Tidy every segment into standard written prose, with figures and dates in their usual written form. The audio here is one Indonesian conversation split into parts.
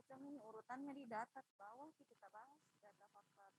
cocok nih urutannya di data ke bawah kita bahas data fakta.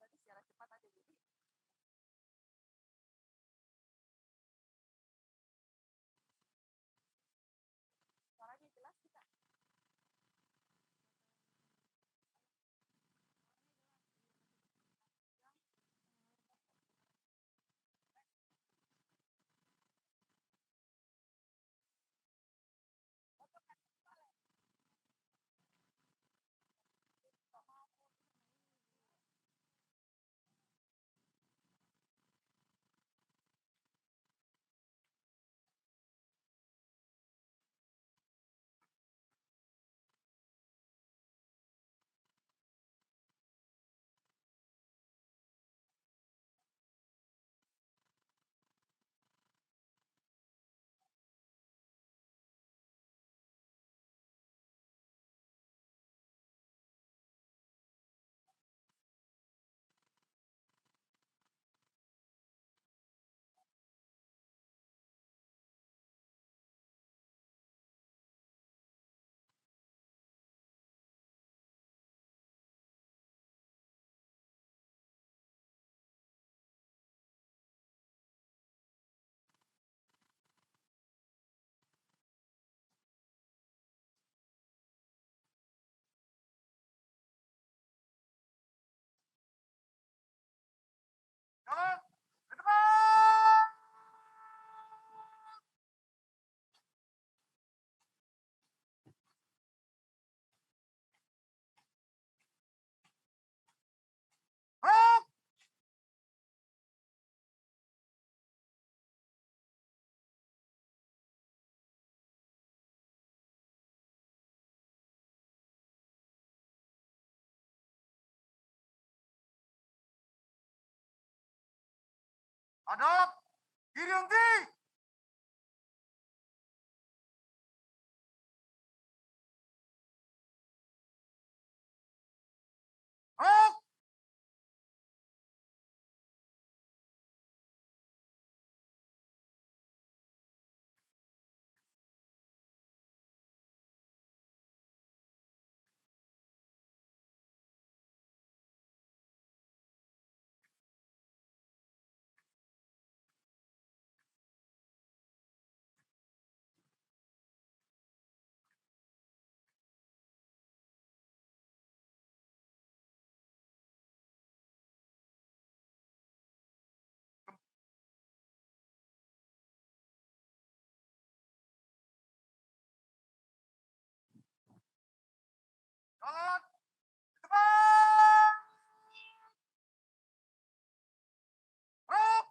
Berarti secara cepat aja jadi suaranya jelas kita. Jalan, ke depan. Hop. Hadap, kiri henti. Hop. Jalan, ke depan. Hop.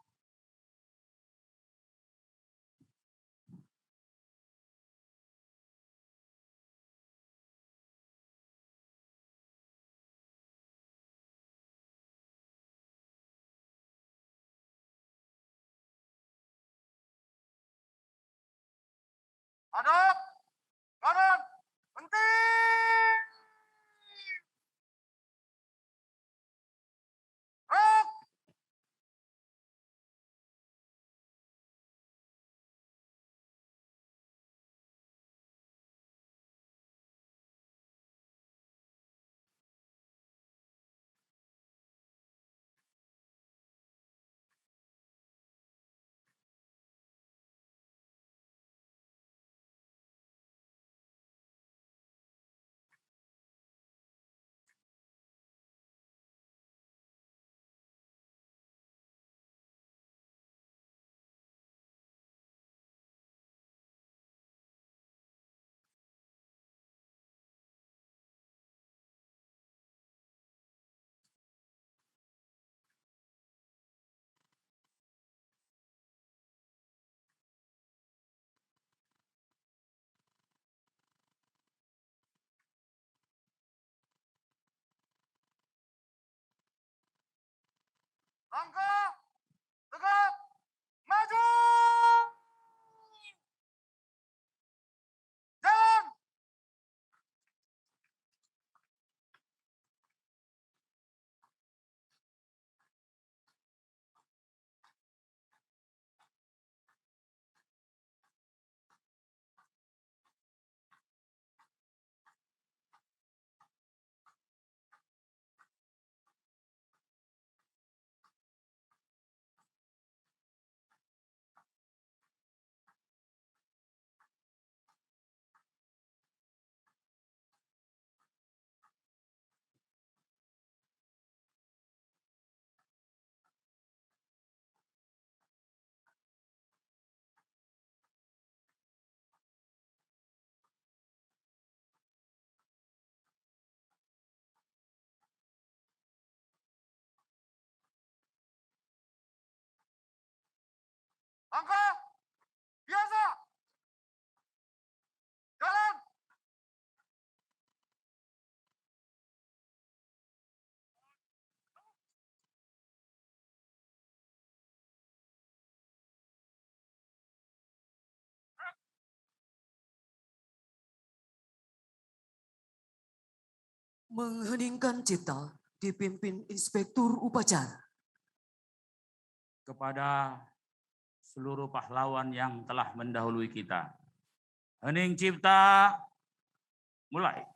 Hadap, kanan, henti. Hop. Langkah tegap maju. Jalan. Langkah biasa. Jalan. Mengheningkan cipta dipimpin Inspektur Upacara. Kepada seluruh pahlawan yang telah mendahului kita. Hening cipta, mulai.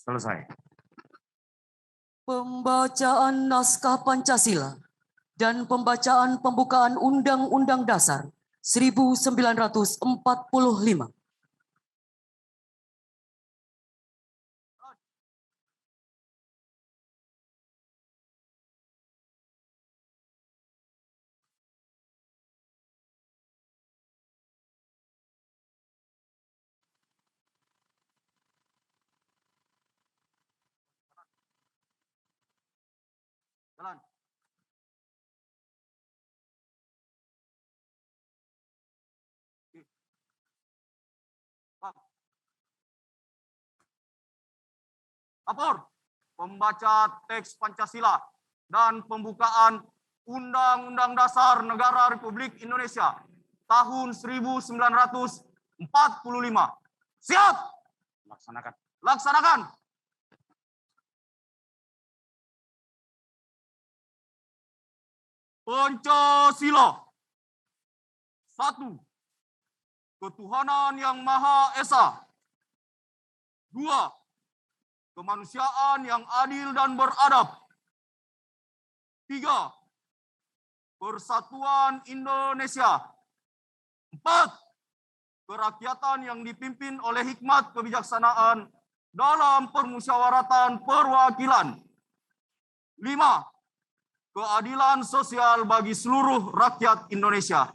Selesai. Pembacaan naskah Pancasila dan pembacaan pembukaan Undang-Undang Dasar 1945. Jalan. Lapor pembaca teks Pancasila dan pembukaan Undang-Undang Dasar Negara Republik Indonesia tahun 1945. Siap. Laksanakan. Laksanakan. Pancasila. 1. Ketuhanan yang Maha Esa. 2. Kemanusiaan yang adil dan beradab. 3. Persatuan Indonesia. 4. Kerakyatan yang dipimpin oleh hikmat kebijaksanaan dalam permusyawaratan perwakilan. 5. Keadilan sosial bagi seluruh rakyat Indonesia.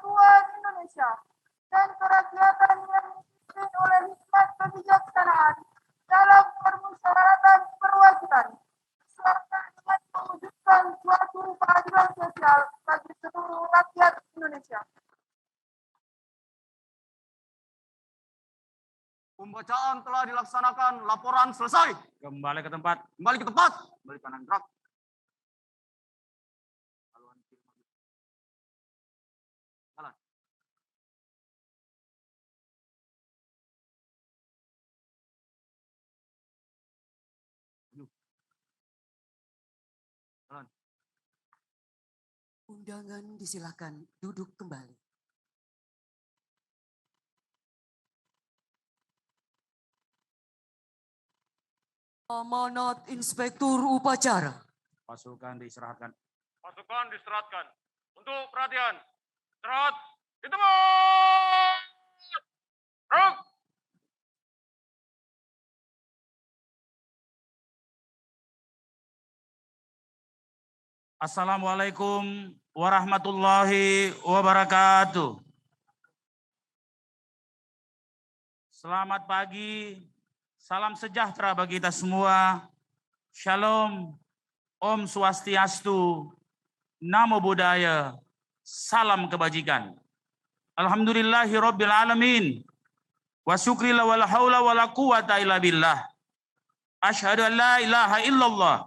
Persatuan Indonesia dan kerakyatan yang dipimpin oleh hikmat kebijaksanaan dalam permusyawaratan perwakilan, serta dengan mewujudkan suatu keadilan sosial bagi seluruh rakyat Indonesia. Pembacaan telah dilaksanakan, laporan selesai. Kembali ke tempat. Kembali ke tempat. Kembali kanan gerak. Jalan. Jalan. Undangan disilakan duduk kembali. Amanat Inspektur Upacara. Pasukan diistirahatkan. Pasukan diistirahatkan. Untuk perhatian. Istirahat. Di tempat. Ruk. Assalamualaikum warahmatullahi wabarakatuh. Selamat pagi, salam sejahtera bagi kita semua. Shalom, Om Swastiastu, Namo Buddhaya, salam kebajikan. Alhamdulillahirabbil alamin. Wa syukrila wala haula wala quwata illa billah. Asyhadu an la ilaha illallah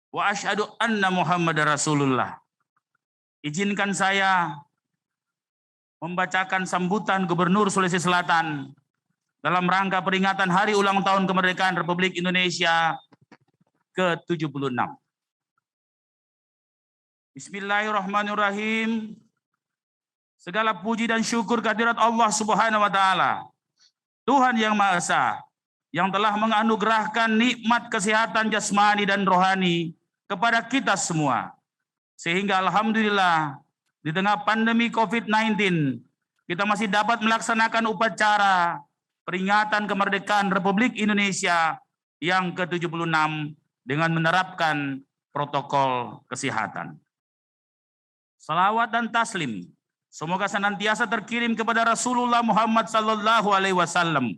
wa asyhadu anna Muhammadar Rasulullah. Izinkan saya membacakan sambutan Gubernur Sulawesi Selatan dalam rangka peringatan Hari Ulang Tahun Kemerdekaan Republik Indonesia ke-76. Bismillahirrahmanirrahim. Segala puji dan syukur kehadirat Allah Subhanahu wa taala, Tuhan yang Maha Esa, yang telah menganugerahkan nikmat kesehatan jasmani dan rohani kepada kita semua. Sehingga alhamdulillah di tengah pandemi COVID-19 kita masih dapat melaksanakan upacara peringatan kemerdekaan Republik Indonesia yang ke-76 dengan menerapkan protokol kesehatan. Salawat dan taslim semoga senantiasa terkirim kepada Rasulullah Muhammad sallallahu alaihi wasallam,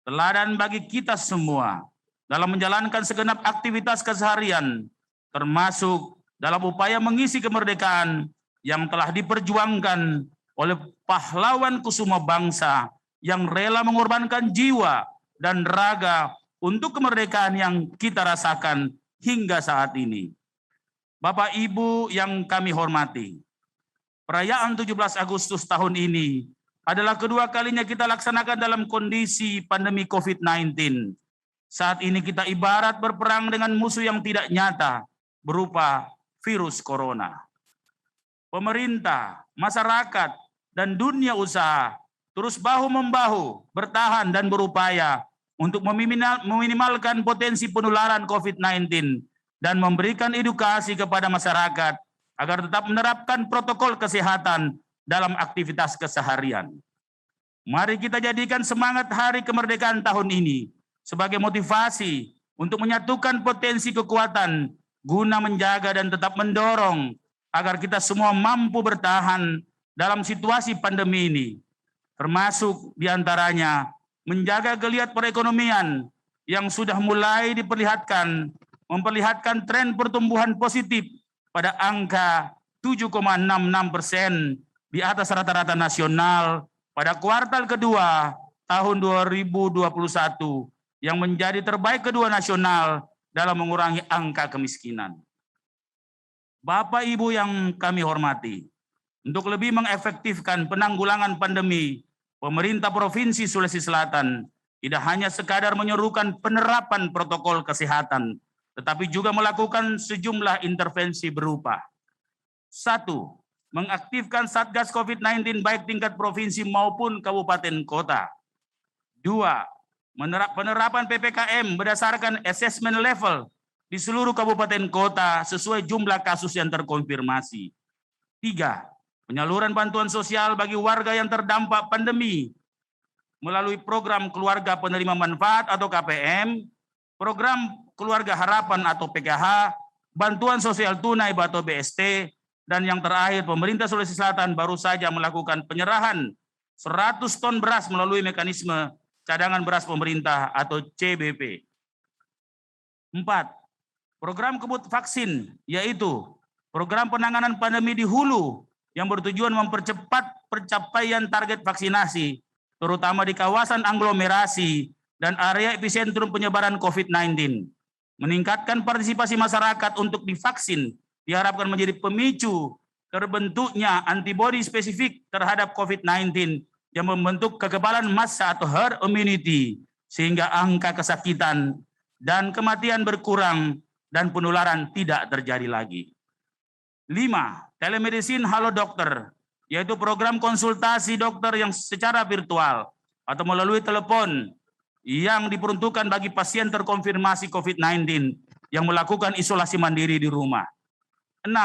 teladan bagi kita semua dalam menjalankan segenap aktivitas keseharian, termasuk dalam upaya mengisi kemerdekaan yang telah diperjuangkan oleh pahlawan kusuma bangsa yang rela mengorbankan jiwa dan raga untuk kemerdekaan yang kita rasakan hingga saat ini. Bapak Ibu yang kami hormati, perayaan 17 Agustus tahun ini adalah kedua kalinya kita laksanakan dalam kondisi pandemi COVID-19. Saat ini kita ibarat berperang dengan musuh yang tidak nyata berupa virus corona. Pemerintah, masyarakat, dan dunia usaha terus bahu-membahu bertahan dan berupaya untuk meminimalkan potensi penularan COVID-19 dan memberikan edukasi kepada masyarakat agar tetap menerapkan protokol kesehatan dalam aktivitas keseharian. Mari kita jadikan semangat Hari Kemerdekaan tahun ini sebagai motivasi untuk menyatukan potensi kekuatan guna menjaga dan tetap mendorong agar kita semua mampu bertahan dalam situasi pandemi ini, termasuk diantaranya menjaga geliat perekonomian yang sudah mulai memperlihatkan tren pertumbuhan positif pada angka 7,66% di atas rata-rata nasional pada kuartal kedua tahun 2021 yang menjadi terbaik kedua nasional dalam mengurangi angka kemiskinan. Bapak Ibu yang kami hormati, untuk lebih mengefektifkan penanggulangan pandemi, pemerintah Provinsi Sulawesi Selatan tidak hanya sekadar menyerukan penerapan protokol kesehatan, tetapi juga melakukan sejumlah intervensi berupa: 1. Mengaktifkan Satgas COVID-19 baik tingkat provinsi maupun kabupaten kota. 2. Penerapan PPKM berdasarkan assessment level di seluruh kabupaten kota sesuai jumlah kasus yang terkonfirmasi. 3. Penyaluran bantuan sosial bagi warga yang terdampak pandemi melalui program Keluarga Penerima Manfaat atau KPM, program Keluarga Harapan atau PKH, bantuan sosial tunai atau BST, Dan yang terakhir, pemerintah Sulawesi Selatan baru saja melakukan penyerahan 100 ton beras melalui mekanisme cadangan beras pemerintah atau CBP. 4. Program kebut vaksin, yaitu program penanganan pandemi di hulu yang bertujuan mempercepat pencapaian target vaksinasi, terutama di kawasan aglomerasi dan area epicentrum penyebaran COVID-19. Meningkatkan partisipasi masyarakat untuk divaksin diharapkan menjadi pemicu terbentuknya antibodi spesifik terhadap COVID-19 yang membentuk kekebalan massa atau herd immunity, sehingga angka kesakitan dan kematian berkurang dan penularan tidak terjadi lagi. 5. Telemedicine Halo Dokter, yaitu program konsultasi dokter yang secara virtual atau melalui telepon yang diperuntukkan bagi pasien terkonfirmasi COVID-19 yang melakukan isolasi mandiri di rumah. 6.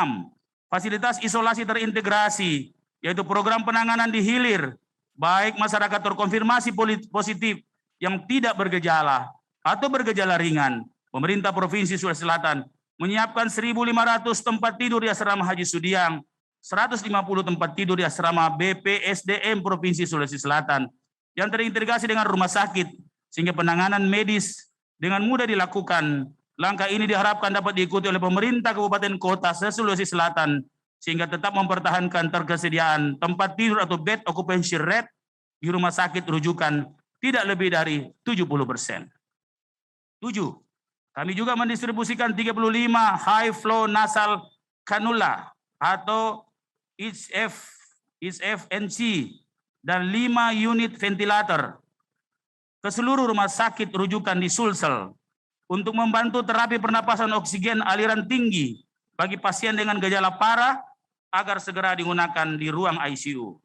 Fasilitas isolasi terintegrasi, yaitu program penanganan di hilir, baik masyarakat terkonfirmasi positif yang tidak bergejala atau bergejala ringan. Pemerintah Provinsi Sulawesi Selatan menyiapkan 1.500 tempat tidur di Asrama Haji Sudiang, 150 tempat tidur di Asrama BPSDM Provinsi Sulawesi Selatan yang terintegrasi dengan rumah sakit, sehingga penanganan medis dengan mudah dilakukan. Langkah ini diharapkan dapat diikuti oleh pemerintah kabupaten kota se-Sulawesi Selatan, sehingga tetap mempertahankan ketersediaan tempat tidur atau bed occupancy rate di rumah sakit rujukan tidak lebih dari 70%. 7. Kami juga mendistribusikan 35 high flow nasal cannula atau HFNC dan 5 unit ventilator ke seluruh rumah sakit rujukan di Sulsel untuk membantu terapi pernapasan oksigen aliran tinggi bagi pasien dengan gejala parah agar segera digunakan di ruang ICU.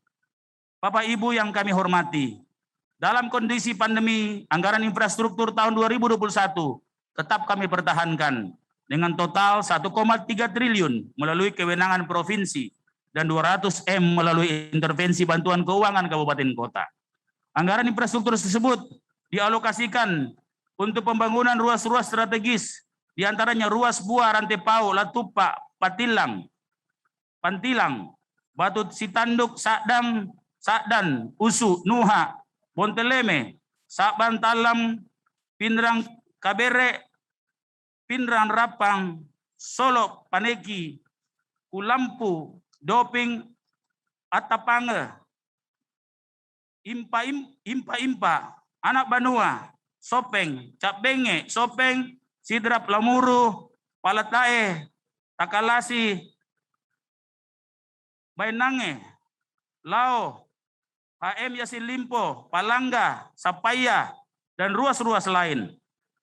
Bapak Ibu yang kami hormati, dalam kondisi pandemi, anggaran infrastruktur tahun 2021 tetap kami pertahankan dengan total 1,3 triliun melalui kewenangan provinsi dan 200 M melalui intervensi bantuan keuangan kabupaten kota. Anggaran infrastruktur tersebut dialokasikan untuk pembangunan ruas-ruas strategis, diantaranya ruas Buah, Rantepau, Latupa, Pantilang, Batu Sitanduk, Sakdan, Usu, Nuha, Bonteleme, Saban Talam, Pindrang Kabere, Pindrang Rapang, Solo, Paneki, Kulampu, Doping, Atapange, Impa, Anak Banua, Sopeng, Capbenge, Sopeng, Sidrap Lamuru, Palatae, Takalasi, Bainange, Lao, HM Yasin Limpo, Palangga, Sapaya, dan ruas-ruas lain.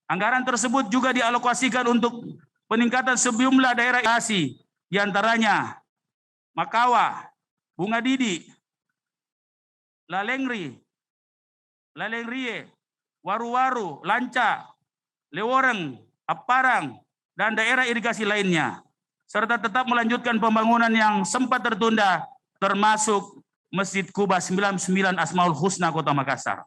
Anggaran tersebut juga dialokasikan untuk peningkatan sejumlah daerah irigasi, diantaranya Makawa, Bunga Didi, Lalengrie, Waru-Waru, Lanca, Leworeng, Aparang, dan daerah irigasi lainnya, serta tetap melanjutkan pembangunan yang sempat tertunda, termasuk Masjid Kuba 99 Asmaul Husna Kota Makassar.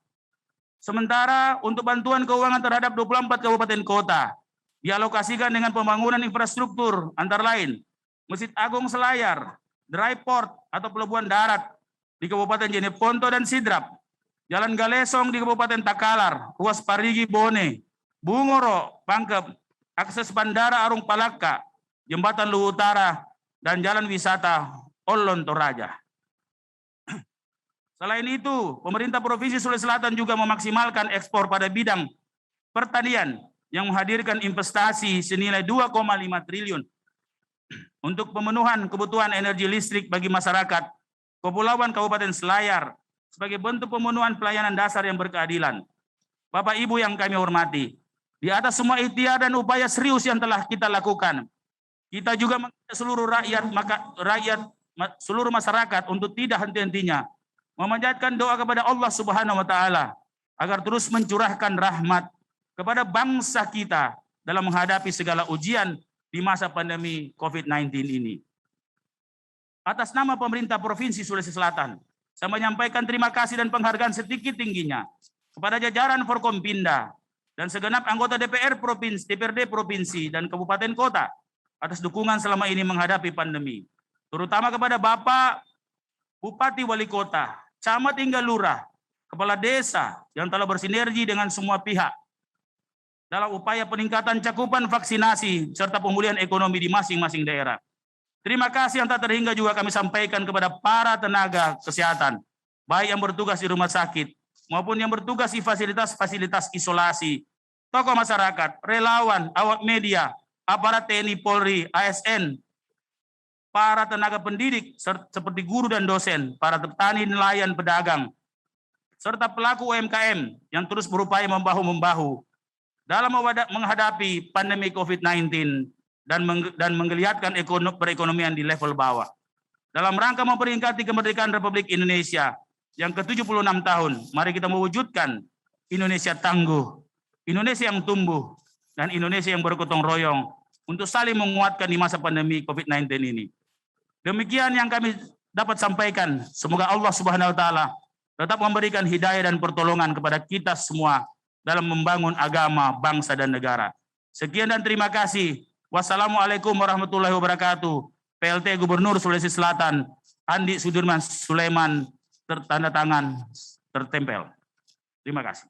Sementara untuk bantuan keuangan terhadap 24 kabupaten kota, dialokasikan dengan pembangunan infrastruktur antara lain Masjid Agung Selayar, Dry Port atau pelabuhan darat di Kabupaten Jeneponto dan Sidrap, Jalan Galesong di Kabupaten Takalar, ruas Parigi Bone, Bungoro, Pangkep, akses Bandara Arung Palaka, Jembatan Luwu Utara, dan jalan wisata Olon Toraja. Selain itu, pemerintah Provinsi Sulawesi Selatan juga memaksimalkan ekspor pada bidang pertanian yang menghadirkan investasi senilai 2,5 triliun untuk pemenuhan kebutuhan energi listrik bagi masyarakat Kepulauan Kabupaten Selayar sebagai bentuk pemenuhan pelayanan dasar yang berkeadilan. Bapak Ibu yang kami hormati, di atas semua ikhtiar dan upaya serius yang telah kita lakukan, kita juga mengajak seluruh masyarakat untuk tidak henti-hentinya memanjatkan doa kepada Allah Subhanahu wa taala agar terus mencurahkan rahmat kepada bangsa kita dalam menghadapi segala ujian di masa pandemi COVID-19 ini. Atas nama pemerintah Provinsi Sulawesi Selatan, saya menyampaikan terima kasih dan penghargaan setinggi-tingginya kepada jajaran Forkompinda dan segenap anggota DPRD Provinsi dan Kabupaten Kota atas dukungan selama ini menghadapi pandemi. terutama kepada Bapak Bupati Wali Kota, Camat hingga Lurah, Kepala Desa yang telah bersinergi dengan semua pihak dalam upaya peningkatan cakupan vaksinasi serta pemulihan ekonomi di masing-masing daerah. Terima kasih yang tak terhingga juga kami sampaikan kepada para tenaga kesehatan, baik yang bertugas di rumah sakit maupun yang bertugas di fasilitas-fasilitas isolasi, tokoh masyarakat, relawan, awak media, aparat TNI Polri, ASN, para tenaga pendidik seperti guru dan dosen, para petani, nelayan, pedagang, serta pelaku UMKM yang terus berupaya membahu-membahu dalam menghadapi pandemi COVID-19 dan menggeliatkan perekonomian di level bawah. Dalam rangka memperingati kemerdekaan Republik Indonesia yang ke-76 tahun, mari kita mewujudkan Indonesia tangguh, Indonesia yang tumbuh, dan Indonesia yang bergotong royong untuk saling menguatkan di masa pandemi COVID-19 ini. Demikian yang kami dapat sampaikan. Semoga Allah Subhanahu wa taala tetap memberikan hidayah dan pertolongan kepada kita semua dalam membangun agama, bangsa dan negara. Sekian dan terima kasih. Wassalamualaikum warahmatullahi wabarakatuh. PLT Gubernur Sulawesi Selatan Andi Sudirman Sulaiman, tanda tangan tertempel. Terima kasih.